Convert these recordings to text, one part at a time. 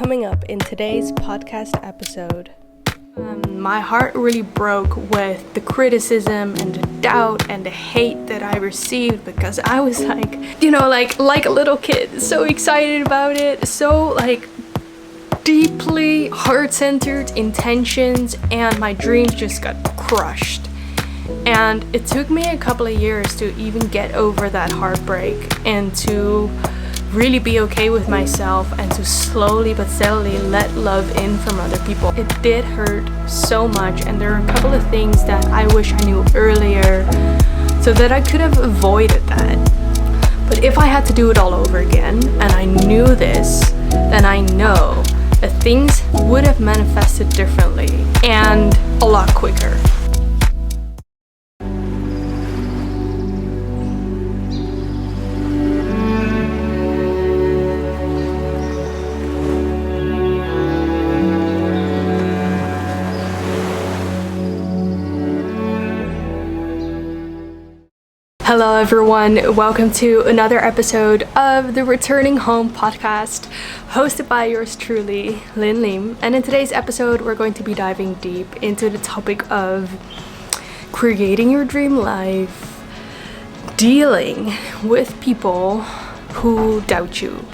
coming up in today's podcast episode. My heart really broke with the criticism and the doubt and the hate that I received because I was like a little kid, so excited about it, so deeply heart-centered intentions, and my dreams just got crushed. And it took me a couple of years to even get over that heartbreak and to really be okay with myself and to slowly but steadily let love in from other people. It did hurt so much, and there are a couple of things that I wish I knew earlier so that I could have avoided that. But if I had to do it all over again, and I knew this, then I know that things would have manifested differently and a lot quicker. Hello everyone, welcome to another episode of the Returning Home podcast, hosted by yours truly, Lin Lim. And in today's episode, we're going to be diving deep into the topic of creating your dream life, dealing with people who doubt you,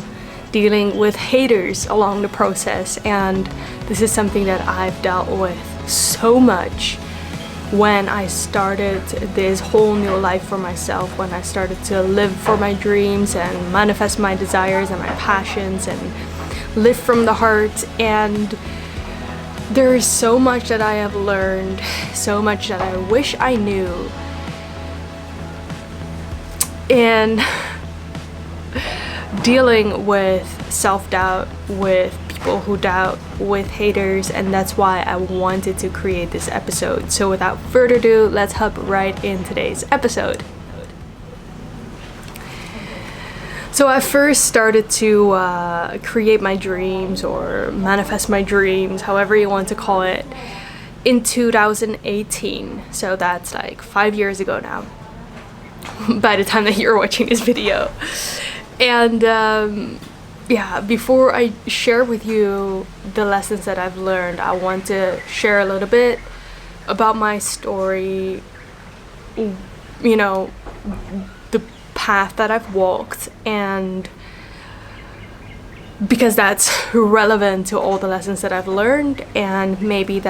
dealing with haters along the process. And this is something that I've dealt with so much when I started this whole new life for myself, when I started to live for my dreams and manifest my desires and my passions and live from the heart. And there is so much that I have learned, so much that I wish I knew. And dealing with self-doubt, with people who doubt, with haters, and that's why I wanted to create this episode. So without further ado, let's hop right in today's episode. So I first started to create my dreams or manifest my dreams, however you want to call it, in 2018. So that's 5 years ago now, by the time that you're watching this video. And before I share with you the lessons that I've learned, I want to share a little bit about my story, the path that I've walked, and because that's relevant to all the lessons that I've learned, and maybe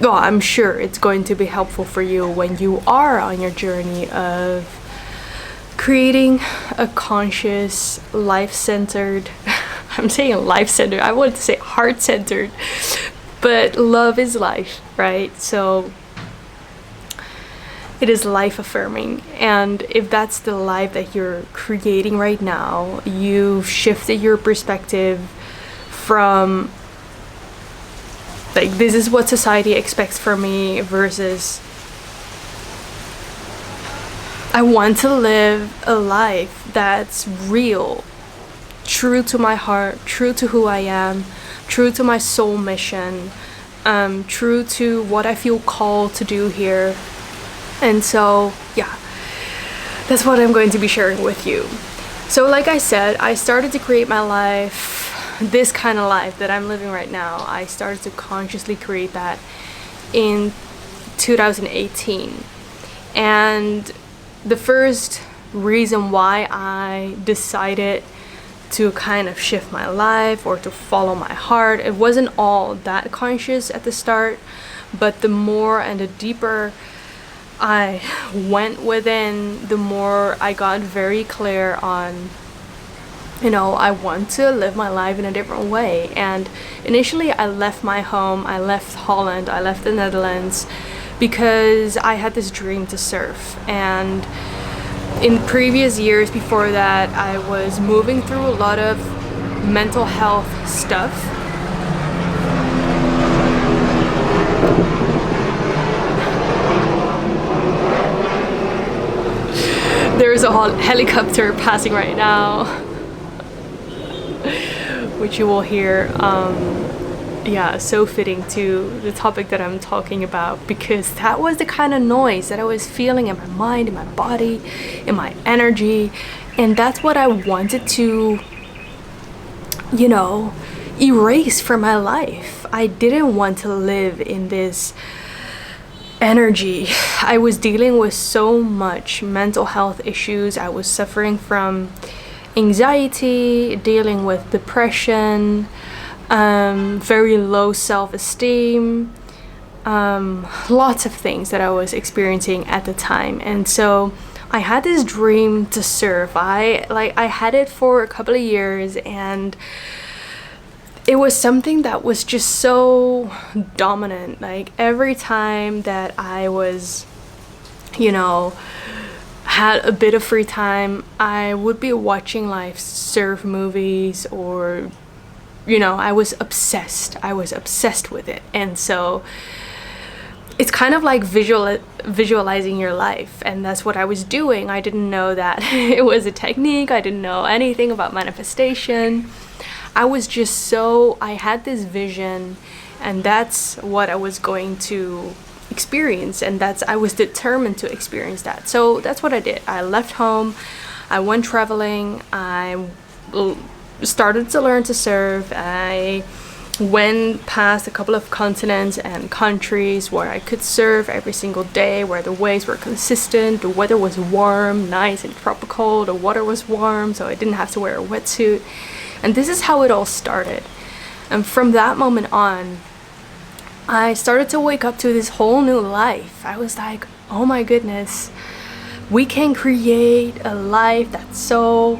I'm sure it's going to be helpful for you when you are on your journey of creating a conscious, life-centered, I'm saying life-centered, I wanted to say heart-centered, but love is life, right? So it is life-affirming, and if that's the life that you're creating right now, you've shifted your perspective from this is what society expects from me versus I want to live a life that's real, true to my heart, true to who I am, true to my soul mission, true to what I feel called to do here. And so, that's what I'm going to be sharing with you. So like I said, I started to create my life, this kind of life that I'm living right now. I started to consciously create that in 2018. And the first reason why I decided to kind of shift my life or to follow my heart, it wasn't all that conscious at the start, but the more and the deeper I went within, the more I got very clear on, I want to live my life in a different way. And initially I left my home, I left Holland, I left the Netherlands, because I had this dream to surf. And in previous years before that, I was moving through a lot of mental health stuff. There's a helicopter passing right now, which you will hear. So fitting to the topic that I'm talking about, because that was the kind of noise that I was feeling in my mind, in my body, in my energy, and that's what I wanted to you know, erase from my life. I didn't want to live in this energy. I was dealing with so much mental health issues. I was suffering from anxiety, dealing with depression, very low self-esteem, lots of things that I was experiencing at the time. And so I had this dream to surf. I had it for a couple of years, and it was something that was just so dominant. Like every time that I was, you know, had a bit of free time, I would be watching like surf movies, or, you know, I was obsessed with it. And so it's kind of like visualizing your life, and that's what I was doing. I didn't know that it was a technique. I didn't know anything about manifestation. I was just so, I had this vision, and that's what I was going to experience, and I was determined to experience that. So that's what I did. I left home, I went traveling, I started to learn to surf. I went past a couple of continents and countries where I could surf every single day, where the waves were consistent, the weather was warm, nice and tropical, the water was warm, so I didn't have to wear a wetsuit. And this is how it all started. And from that moment on, I started to wake up to this whole new life. I was like, oh my goodness, we can create a life that's so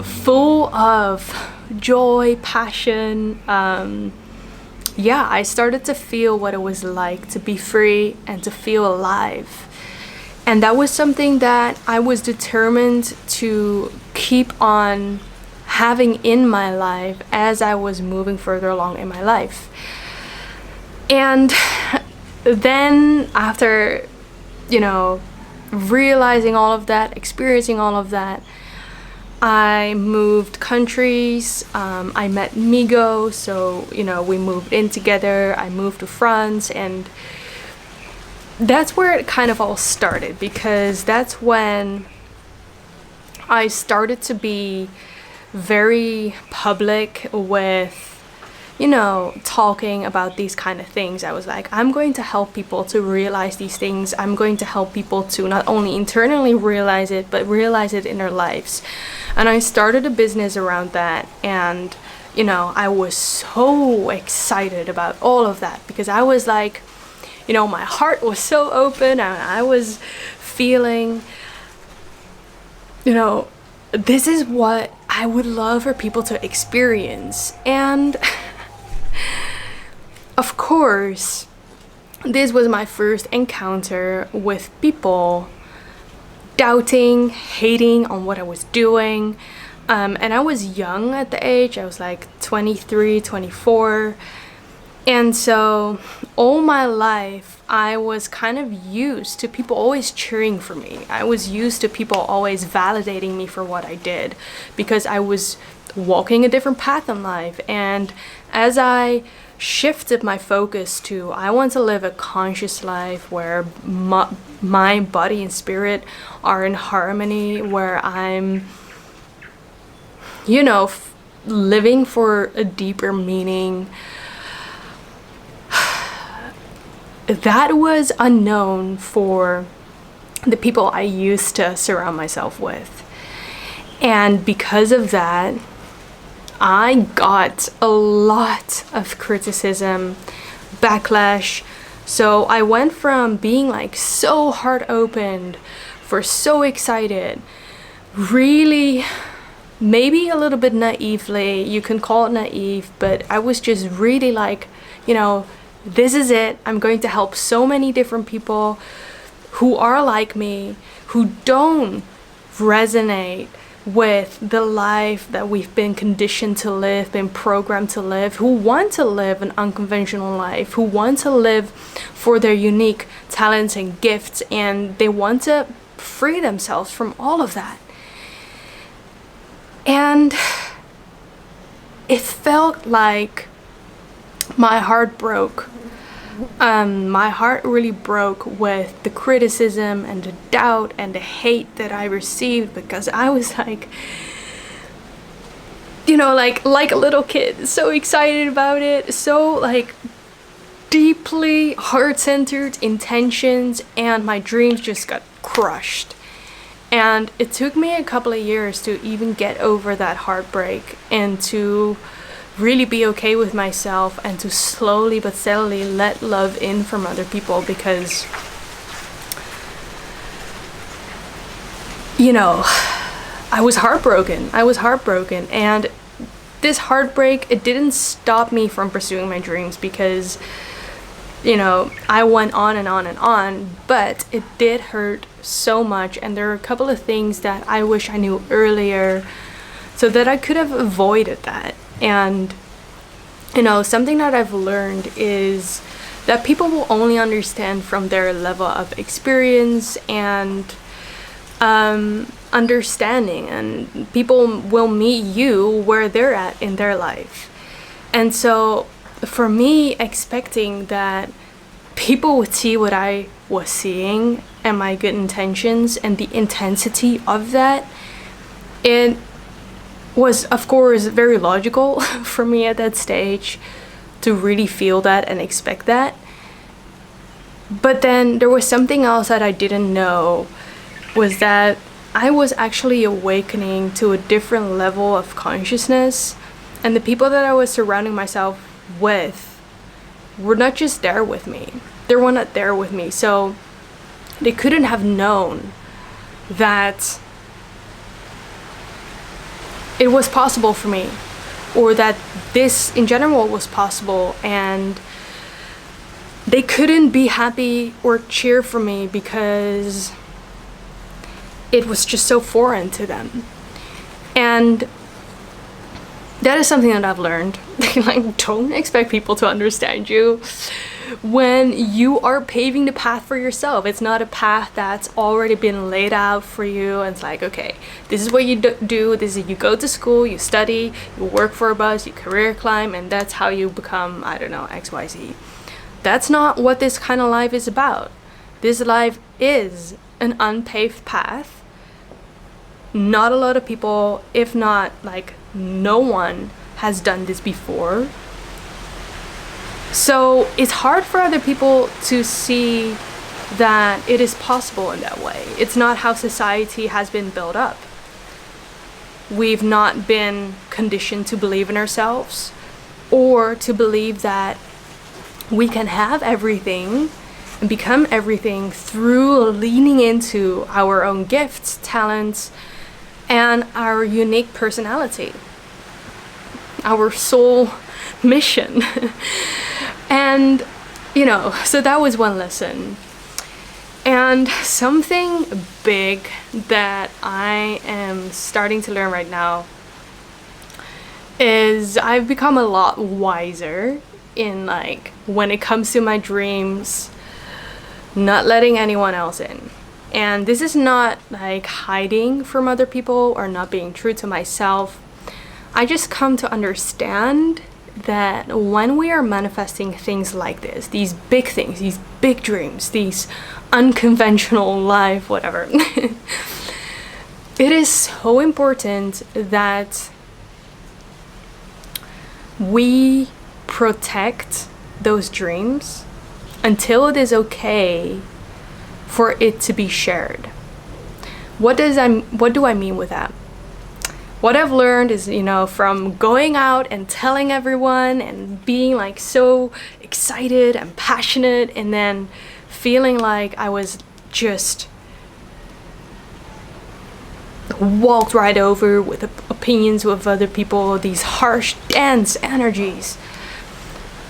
full of joy, passion. Yeah, I started to feel what it was like to be free and to feel alive. And that was something that I was determined to keep on having in my life as I was moving further along in my life. And then after, you know, realizing all of that, experiencing all of that, I moved countries. I met Migo, so, you know, we moved in together. I moved to France, and that's where it kind of all started, because that's when I started to be very public with, you know, talking about these kind of things. I was like, I'm going to help people to realize these things. I'm going to help people to not only internally realize it, but realize it in their lives. And I started a business around that. And, you know, I was so excited about all of that, because I was like, you know, my heart was so open, and I was feeling, you know, this is what I would love for people to experience. And of course, this was my first encounter with people doubting, hating on what I was doing. And I was young at the age. I was like 23, 24. And so all my life, I was kind of used to people always cheering for me. I was used to people always validating me for what I did, because I was walking a different path in life. And as I shifted my focus to, I want to live a conscious life where my body and spirit are in harmony, where I'm, you know, living for a deeper meaning. That was unknown for the people I used to surround myself with. And because of that, I got a lot of criticism, backlash. So I went from being like so heart opened, for so excited, really, maybe a little bit naively, you can call it naive, but I was just really like, you know, this is it. I'm going to help so many different people who are like me, who don't resonate with the life that we've been conditioned to live, been programmed to live, who want to live an unconventional life, who want to live for their unique talents and gifts, and they want to free themselves from all of that. And it felt like my heart broke. My heart really broke with the criticism and the doubt and the hate that I received, because I was like, like a little kid, so excited about it, so like deeply heart-centered intentions, and my dreams just got crushed. And it took me a couple of years to even get over that heartbreak and to really be okay with myself and to slowly but steadily let love in from other people, because I was heartbroken. And this heartbreak, it didn't stop me from pursuing my dreams, because I went on and on and on, but it did hurt so much. And there are a couple of things that I wish I knew earlier so that I could have avoided that. And something that I've learned is that people will only understand from their level of experience and understanding, and people will meet you where they're at in their life. And so for me, expecting that people would see what I was seeing and my good intentions and the intensity of that, it was of course very logical for me at that stage to really feel that and expect that. But then there was something else that I didn't know, was that I was actually awakening to a different level of consciousness, and the people that I was surrounding myself with were not just there with me. They were not there with me, so they couldn't have known that it was possible for me, or that this in general was possible, and they couldn't be happy or cheer for me because it was just so foreign to them. And that is something that I've learned. Like, don't expect people to understand you when you are paving the path for yourself. It's not a path that's already been laid out for you, and it's like, okay, this is what you do, this is, you go to school, you study, you work for a boss, you career climb, and that's how you become, I don't know, XYZ. That's not what this kind of life is about. This life is an unpaved path. Not a lot of people, if not like no one, has done this before. So it's hard for other people to see that it is possible in that way. It's not how society has been built up. We've not been conditioned to believe in ourselves, or to believe that we can have everything and become everything through leaning into our own gifts, talents, and our unique personality, our soul mission. And so that was one lesson. And something big that I am starting to learn right now is I've become a lot wiser in, like, when it comes to my dreams, not letting anyone else in. And this is not like hiding from other people or not being true to myself. I just come to understand that when we are manifesting things like this, these big things, these big dreams, these unconventional life, whatever, it is so important that we protect those dreams until it is okay for it to be shared. What do I mean with that? What I've learned is, from going out and telling everyone and being like so excited and passionate, and then feeling like I was just walked right over with opinions of other people, these harsh, dense energies.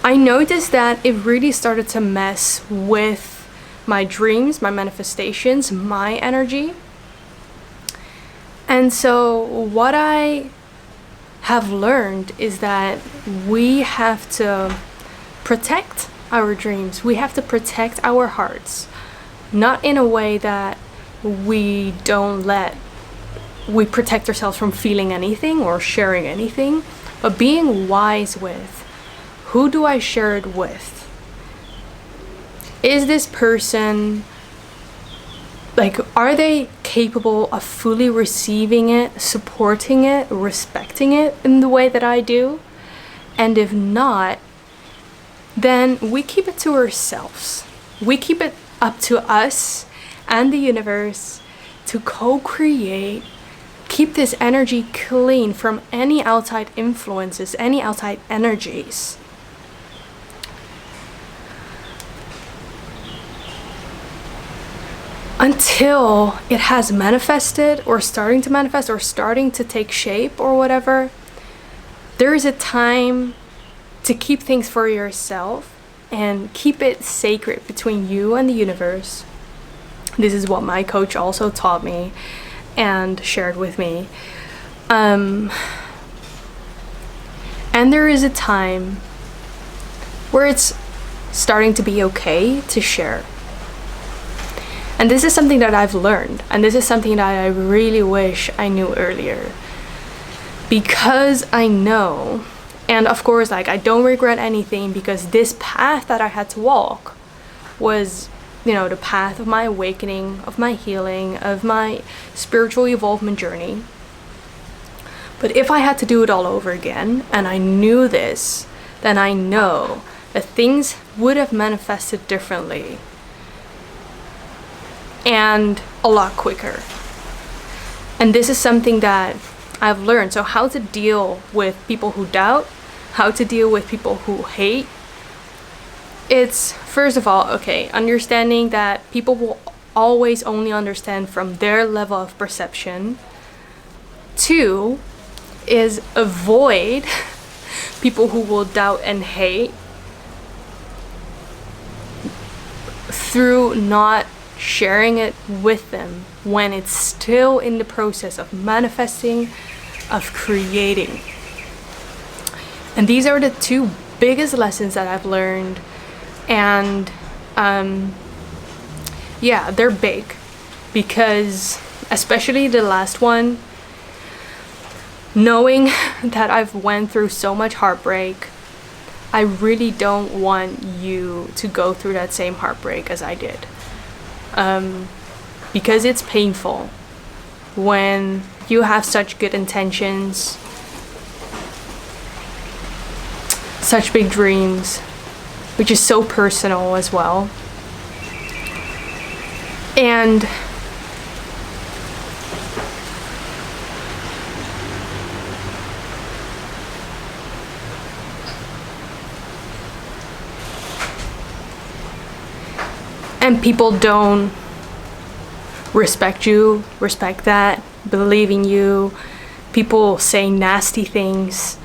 I noticed that it really started to mess with my dreams, my manifestations, my energy. And so what I have learned is that we have to protect our dreams. We have to protect our hearts, not in a way that we protect ourselves from feeling anything or sharing anything, but being wise with, who do I share it with? Is this person Like, are they capable of fully receiving it, supporting it, respecting it in the way that I do? And if not, then we keep it to ourselves. We keep it up to us and the universe to co-create, keep this energy clean from any outside influences, any outside energies. Until it has manifested or starting to manifest or starting to take shape or whatever, there is a time to keep things for yourself and keep it sacred between you and the universe. This is what my coach also taught me and shared with me. And there is a time where it's starting to be okay to share. And this is something that I've learned, and this is something that I really wish I knew earlier. Because I know, and of course, like, I don't regret anything, because this path that I had to walk was, you know, the path of my awakening, of my healing, of my spiritual evolvement journey. But if I had to do it all over again, and I knew this, then I know that things would have manifested differently and a lot quicker. And this is something that I've learned. So how to deal with people who doubt, how to deal with people who hate. It's, first of all, okay, understanding that people will always only understand from their level of perception. 2 is avoid people who will doubt and hate through not sharing it with them when it's still in the process of manifesting, of creating. And these are the 2 biggest lessons that I've learned. And yeah, they're big, because especially the last one, knowing that I've went through so much heartbreak, I really don't want you to go through that same heartbreak as I did. Because it's painful when you have such good intentions, such big dreams, which is so personal as well. And people don't respect you, respect that, believe in you. People say nasty things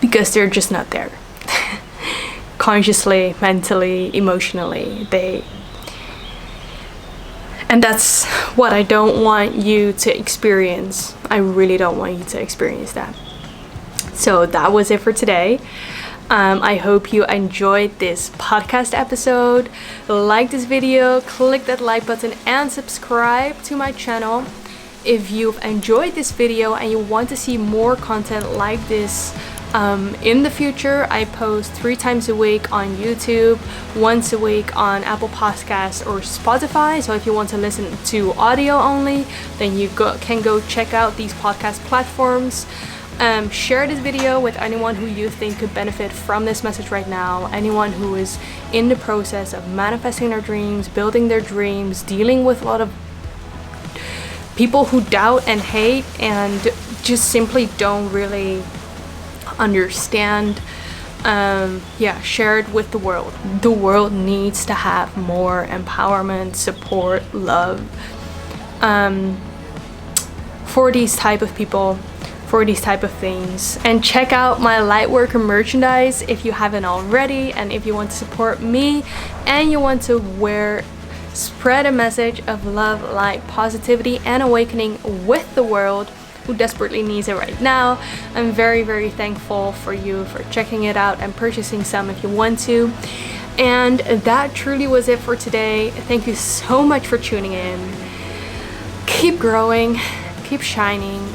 because they're just not there. Consciously, mentally, emotionally, and that's what I don't want you to experience. I really don't want you to experience that. So that was it for today. I hope you enjoyed this podcast episode. Like this video, click that like button, and subscribe to my channel. If you've enjoyed this video and you want to see more content like this in the future, I post 3 times a week on YouTube, once a week on Apple Podcasts or Spotify. So if you want to listen to audio only, then you can go check out these podcast platforms. Share this video with anyone who you think could benefit from this message right now. Anyone who is in the process of manifesting their dreams, building their dreams, dealing with a lot of people who doubt and hate and just simply don't really understand. Share it with the world. The world needs to have more empowerment, support, love for these type of people, for these type of things. And check out my Lightworker merchandise if you haven't already, and if you want to support me and you want to spread a message of love, light, positivity, and awakening with the world who desperately needs it right now. I'm very, very thankful for you for checking it out and purchasing some if you want to. And that truly was it for today. Thank you so much for tuning in. Keep growing, keep shining,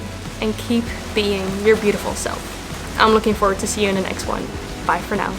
and keep being your beautiful self. I'm looking forward to see you in the next one. Bye for now.